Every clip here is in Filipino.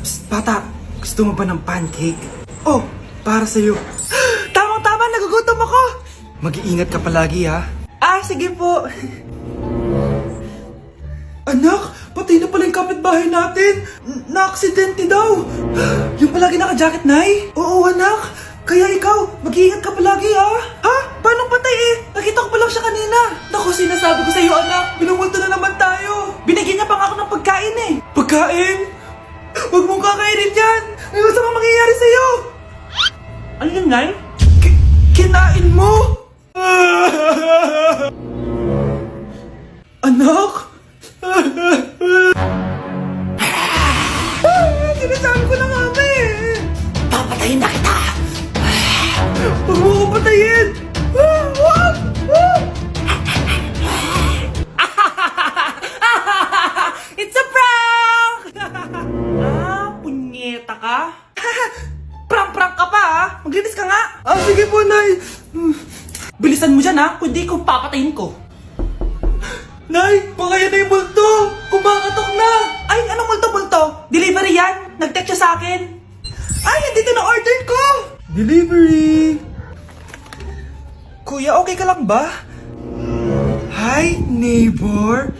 Psst, bata! Gusto mo ba ng pancake? Oh, para sa'yo. Tamang-tama, nagugutom ako! Mag-iingat ka palagi, ha? Sige po. Anak, patay na pala yung kapitbahay natin. Na-aksidente daw. Yung palagi naka-jacket, Nay? Oo, anak. Kaya ikaw, mag-iingat ka palagi, ha? Ha? Paano patay eh? Nakita ko pa lang siya kanina. Naku, sinasabi ko sa'yo, anak. Binumulto na naman tayo. Binigyan niya pa nga ako ng pagkain eh. Pagkain? Huwag mong kakainin yan. May masamang mangyayari sa'yo. Ano yun, Nay? Kinain mo? Anak? Sinasabi ko na nga ba eh. Papatayin na kita. Huwag mo ko patayin. It's a prank! Punyeta ka? Prank-prank ka pa ha? Maglinis ka nga. Sige po, Nay. Bilisan mo dyan ha, kundi ko papatayin ko. Nay, baka yan na yung multo. Kumakatok na. Ay, anong multo-multo? Delivery yan. Nag-text siya sa akin. Ay, nandito na order ko. Delivery. Kuya, okay ka lang ba? Hi, neighbor.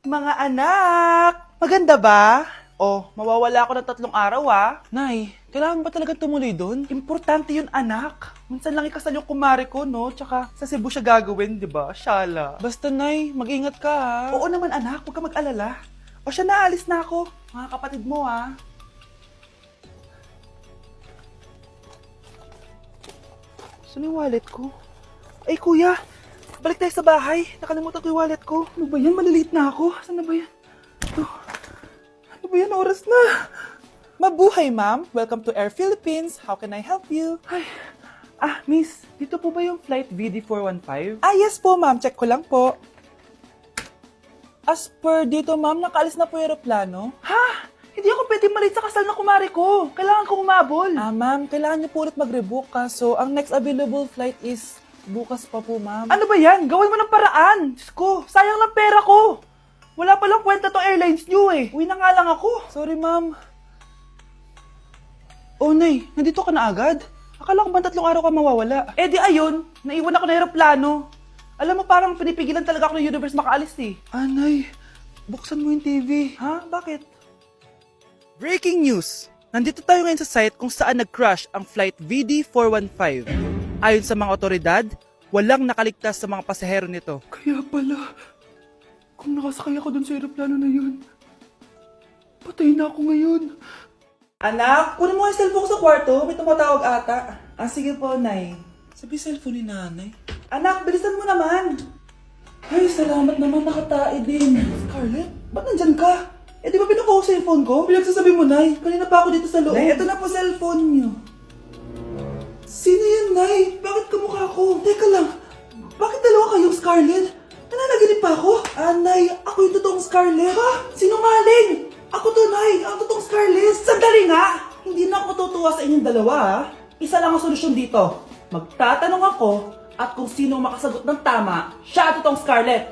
Mga anak, maganda ba? Oh, mawawala ako ng 3 araw ah. Nay, kailangan ba talaga tumuloy doon? Importante yun, anak. Minsan lang ikasal yung kumare ko, no? Tsaka sa Cebu siya gagawin, di ba? Shala. Basta, Nay, mag-ingat ka, ha? Oo naman, anak. Huwag ka mag-alala. O siya, naalis na ako. Mga kapatid mo, ha? Saan yung wallet ko? Ay, kuya. Balik tayo sa bahay. Nakalimutan ko yung wallet ko. Ano ba yan? Maliliit na ako. Saan na ba yan? Ito. Ano ba yan? Oras na. Mabuhay, ma'am. Welcome to Air Philippines. How can I help you? Ay. Miss. Dito po ba yung flight VD415? Yes po, ma'am. Check ko lang po. As per dito, ma'am, nakaalis na po yung aeroplano. Ha? Hindi ako pwede malit sa kasal na kumari ko. Kailangan ko umabol. Ma'am, kailangan niyo po ulit mag-rebook ka. So, ang next available flight is bukas pa po, ma'am. Ano ba yan? Gawin mo ng paraan. Diyos ko, sayang lang pera ko. Wala palang kwenta tong airlines niyo eh. Uwi na nga lang ako. Sorry, ma'am. Oh, Nay, nandito ka na agad? Akala ko ba 3 araw ka mawawala? Di ayun, naiwan ako ng aeroplano. Alam mo, parang pinipigilan talaga ako ng universe makaalis eh. Nay, buksan mo yung TV. Ha? Bakit? Breaking news! Nandito tayo ngayon sa site kung saan nag-crash ang flight VD415. Ayon sa mga otoridad, walang nakaligtas sa mga pasahero nito. Kaya pala, kung nakasakay ako dun sa aeroplano na yun, patay na ako ngayon. Anak, kunin mo yung cellphone ko sa kwarto. May tumatawag ata. Sige po, Nay. Sabi cellphone ni Nanay. Anak, bilisan mo naman. Ay, salamat naman. Nakatae din. Scarlett, ba't nandyan ka? Di ba pinukuha ko sa cellphone ko? Pinagsasabi mo, Nay. Kanina pa ako dito sa loob. Nay, eto na po cellphone niyo. Sino yan, Nay? Bakit kamukha ko? Teka lang. Bakit dalawa kayong Scarlett? Nananaginip pa ako? Nay, ako yung totoong Scarlett. Ha? Sinungaling? Ako to, Nay. Ang totoong Scarlett. Sandali nga. Hindi na ako tutuwa sa inyong dalawa, ha? Isa lang ang solusyon dito. Magtatanong ako at kung sino makasagot ng tama, siya ang totoong Scarlett.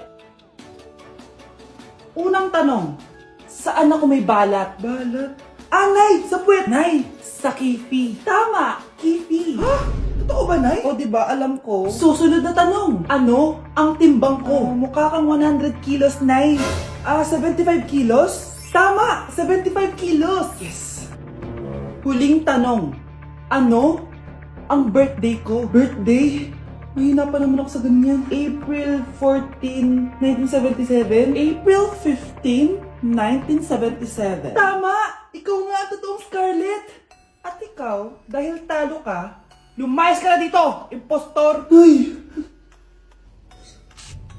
Unang tanong, saan ako may balat? Balat? Nay, sa puwet. Nay, sa kifi. Tama, kifi. Ha? Totoo ba, Nay? O, diba, alam ko. Susunod na tanong. Ano ang timbang ko? Mukha kang 100 kilos, Nay. 75 kilos? Tama, 75 kilos. Yes. Huling tanong. Ano ang birthday ko? Birthday? Mahina pa naman ako sa ganyan. April 14, 1977? April 15, 1977. Tama! Ikaw nga ang totoong Scarlett. At ikaw, dahil talo ka, lumayas ka na dito, impostor! Ay!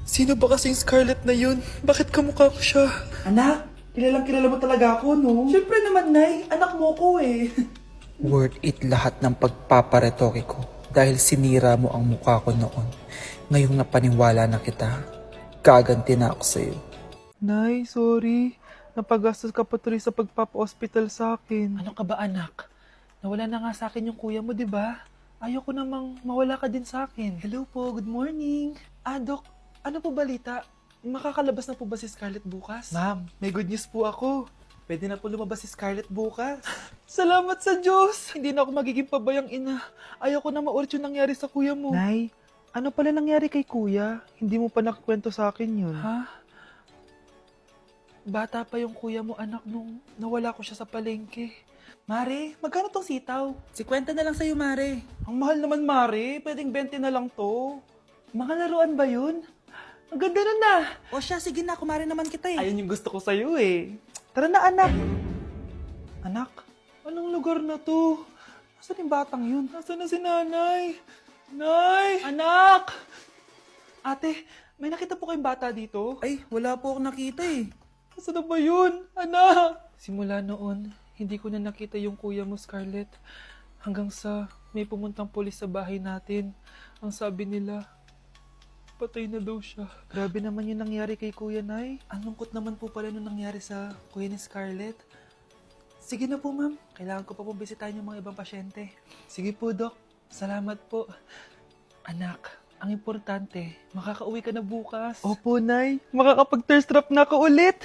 Sino ba kasing Scarlett na yun? Bakit kamukha ko siya? Anak, kilalang kilala mo talaga ako, no? Siyempre naman, Nay. Anak mo ko eh. Worth it lahat ng pagpaparetoke ko dahil sinira mo ang mukha ko noon. Ngayong napaniwala na kita, gaganti na ako sa'yo. Nay, sorry. Napagastos ka pa tuloy sa pagpapa-hospital sa akin. Ano ka ba, anak? Nawala na nga sa akin yung kuya mo, di ba? Ayoko namang mawala ka din sa akin. Hello po, good morning. Dok, ano po balita? Makakalabas na po ba si Scarlett bukas? Ma'am, may good news po ako. Pwede na po lumabas si Scarlett bukas. Salamat sa Diyos! Hindi na ako magiging pabayang ina. Ayoko na maulit yung nangyari sa kuya mo. Nay, ano pala nangyari kay kuya? Hindi mo pa nakikwento sa akin yun. Ha? Bata pa yung kuya mo, anak, nung nawala ko siya sa palengke. Mare, magkano tong sitaw? 50 na lang sa'yo, Mare. Ang mahal naman, Mare. Pwedeng 20 na lang to. Mga laruan ba yun? Ang ganda nun na. O siya, sige na, kumare naman kita eh. Ayun yung gusto ko sa'yo eh. Tara na, anak. Anak, anong lugar na to? Nasaan yung batang yun? Nasaan na si nanay? Nay! Anak! Ate, may nakita po kayong bata dito? Ay, wala po akong nakita eh. Nasaan na ba yun? Anak! Simula noon, hindi ko na nakita yung kuya mo, Scarlett. Hanggang sa may pumuntang pulis sa bahay natin. Ang sabi nila, patay na daw siya. Grabe naman yung nangyari kay Kuya Nay. Ang lungkot naman po pala nung nangyari sa kuya ni Scarlett. Sige na po, ma'am. Kailangan ko pa pong bisitahin yung mga ibang pasyente. Sige po, Dok. Salamat po. Anak, ang importante, makakauwi ka na bukas. Opo, Nay. Makakapag-thirst trap na ako ulit.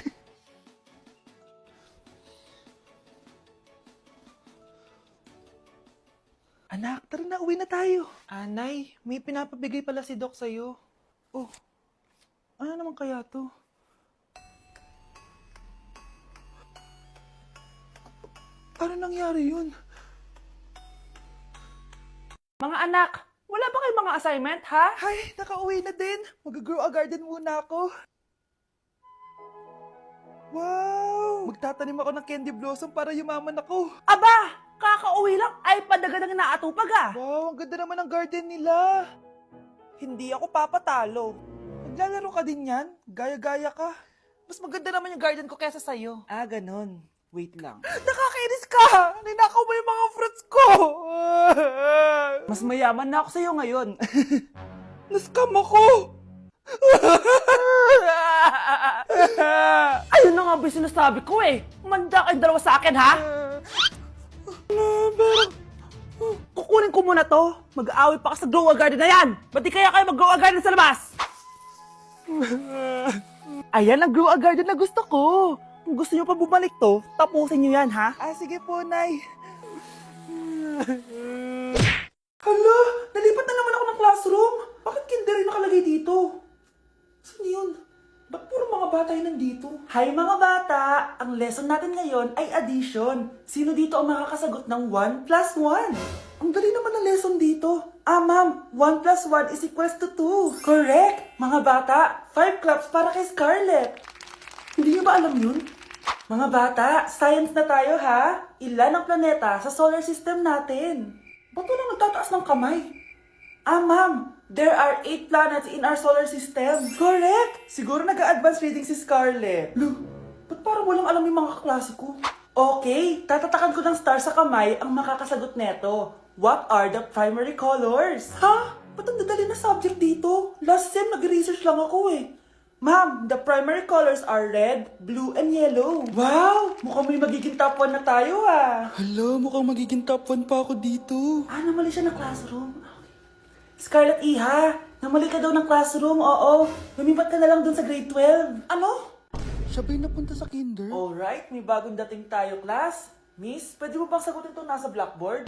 Anak, tara na, uwi na tayo. Nay, may pinapabigay pala si Doc sa'yo. Oh, ano naman kaya to? Ano nangyari yun? Mga anak, wala ba kayong mga assignment, ha? Ay, nakauwi na din. Mag-grow a garden muna ako. Wow! Magtatanim ako ng candy blossom para yumaman ako. Aba, kakauwi lang ay padaga ng inaatupag, ah. Wow, ang ganda naman ng garden nila. Hindi ako papatalo. Maglalaro ka din yan? Gaya-gaya ka. Mas maganda naman yung garden ko kesa sa'yo. Ah, ganun. Wait lang. Nakakainis ka! Ninakaw mo yung mga fruits ko! Mas mayaman na ako sa'yo ngayon. Nascam ako! Ayun na nga ba yung sinasabi ko eh. Manda kayong dalawa sa akin, ha? Pero, Kukunin ko muna to. Mag-aaway pa ka sa grow a garden na yan. Ba't di kaya kayo mag-grow a garden sa labas? Ayan ang grow a garden na gusto ko. Kung gusto nyo pa bumalik to, tapusin nyo yan, ha? sige po, Nay. Hala, nalipat na naman ako ng classroom. Bakit kinder yung nakalagay dito? Saan yun? Ba't puro mga bata yun nandito? Hi mga bata! Ang lesson natin ngayon ay addition. Sino dito ang makakasagot ng 1 plus 1? Ang dali naman ng lesson dito. Ma'am, 1 plus 1 is equals to 2. Correct! Mga bata, 5 claps para kay Scarlett. Hindi niyo ba alam yun? Mga bata, science na tayo ha. Ilan ang planeta sa solar system natin? Ba't walang nagtataas ng kamay? Ma'am, there are 8 planets in our solar system. Correct! Siguro nag-a-advance reading si Scarlett. Lo, ba't parang walang alam yung mga kaklase ko? Okay, tatatakan ko ng star sa kamay ang makakasagot neto. What are the primary colors? Ha? Ba't ang dadali na subject dito? Last sem, nag-research lang ako eh. Ma'am, the primary colors are red, blue, and yellow. Wow! Mukhang may magiging top 1 na tayo ah. Hala, mukhang magiging top 1 pa ako dito. Namali siya ng classroom. Scarlett Iha, namali ka daw ng classroom, oo. Lumipat ka na lang dun sa grade 12. Ano? Siya ba'y napunta sa kinder? Alright, may bagong dating tayo, class. Miss, pwede mo bang sagutin itong nasa blackboard?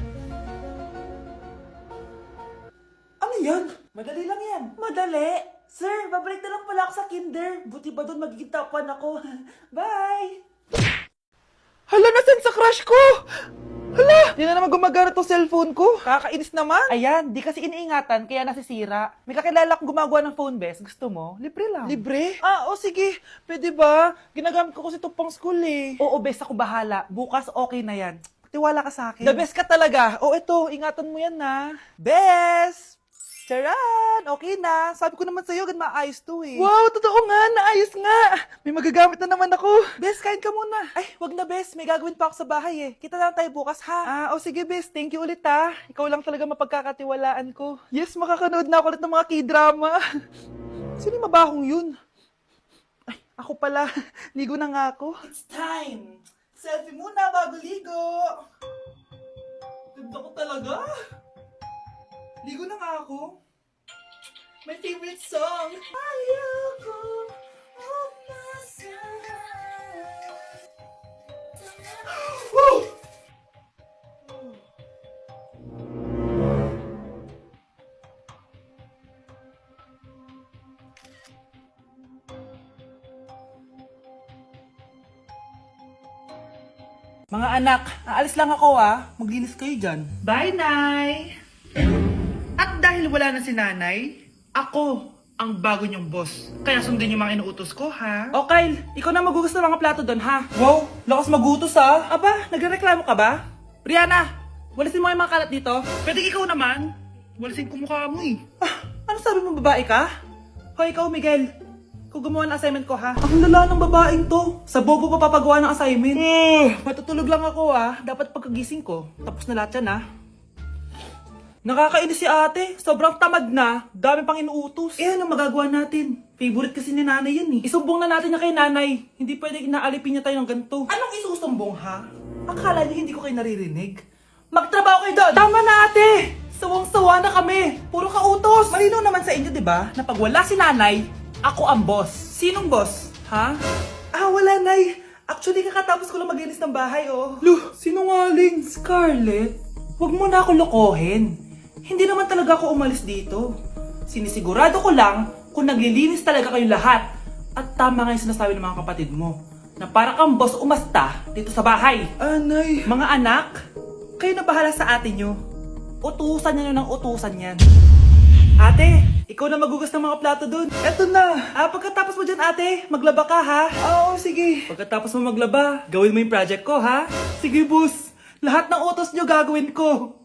Ano yan? Madali lang yan. Madali? Sir, babalik na lang pala ako sa kinder. Buti ba doon magiging top 1 ako? Bye! Hala, nasan sa crush ko? Hala, di na naman gumagana tong cellphone ko. Kakainis naman. Ayan, di kasi iniingatan, kaya nasisira. May kakilala kong gumagawa ng phone best. Gusto mo? Libre lang. Libre? O sige. Pwede ba? Ginagamit ko kasi ito pang school eh. Oo, best ako bahala. Bukas okay na yan. Tiwala ka sa akin. The best ka talaga. Ito, ingatan mo yan na. Best! Charan! Okay na. Sabi ko naman sa'yo, maayos to eh. Wow, totoo nga. Naayos nga. May magagamit na naman ako. Bes, kain ka muna. Ay, wag na best. May gagawin pa ako sa bahay eh. Kita na lang tayo bukas ha. Sige bes. Thank you ulit ha. Ikaw lang talaga mapagkakatiwalaan ko. Yes, makakanood na ako ulit ng mga k-drama. Sino yung mabahong yun? Ay, ako pala. Ligo na nga ako. It's time. Selfie muna bago ligo. Ganda ko talaga. Ligo na nga ako. My favorite song. Ayoko umasa. Mga anak, aalis lang ako Maglinis kayo dyan. Bye, Nay! At dahil wala na si Nanay, ako ang bago niyong boss. Kaya sundin yung mga inuutos ko, ha? O Kyle, ikaw na magugas ng mga plato doon, ha? Wow, lakas magutos, ha? Aba, nagrereklamo ka ba? Brianna, walisin mo yung mga kalat dito. Pwede ikaw naman. Walisin ko mukha mo, ano sabi mo, babae ka? Hoy, ikaw, Miguel. Ikaw gumawa ng assignment ko, ha? Ang lala ng babaeng to. Sa bobo pa papagawa ng assignment. Matutulog lang ako, Dapat pagkagising ko, tapos na lahat yan, Nakakainis si ate. Sobrang tamad na. Dami pang inuutos. Ano magagawa natin? Favorite kasi ni nanay yan, Isumbong na natin niya kay nanay. Hindi pwede inaalipin niya tayo ng ganito. Anong isusumbong, ha? Akala niyo hindi ko kayo naririnig? Magtrabaho kayo doon! Tama na, ate! Sawang-sawa na kami. Puro kautos. Malinaw naman sa inyo, di ba? Na pag wala si nanay, ako ang boss. Sinong boss? Ha? Wala, nay. Actually, kakatapos ko lang maglinis ng bahay, Luh, sinungaling. Scarlett, huwag mo na ako lokohin. Hindi naman talaga ako umalis dito. Sinisigurado ko lang kung naglilinis talaga kayo lahat. At tama nga yung sinasabi ng mga kapatid mo. Na para kang boss umasta dito sa bahay. Anay. Mga anak, kayo na bahala sa ate nyo. Utusan nyo ng utusan yan. Ate, ikaw na magugas ng mga plato dun. Eto na. Pagkatapos mo dyan, ate, maglaba ka, ha? Oo, sige. Pagkatapos mo maglaba, gawin mo yung project ko, ha? Sige, boss. Lahat ng utos nyo gagawin ko.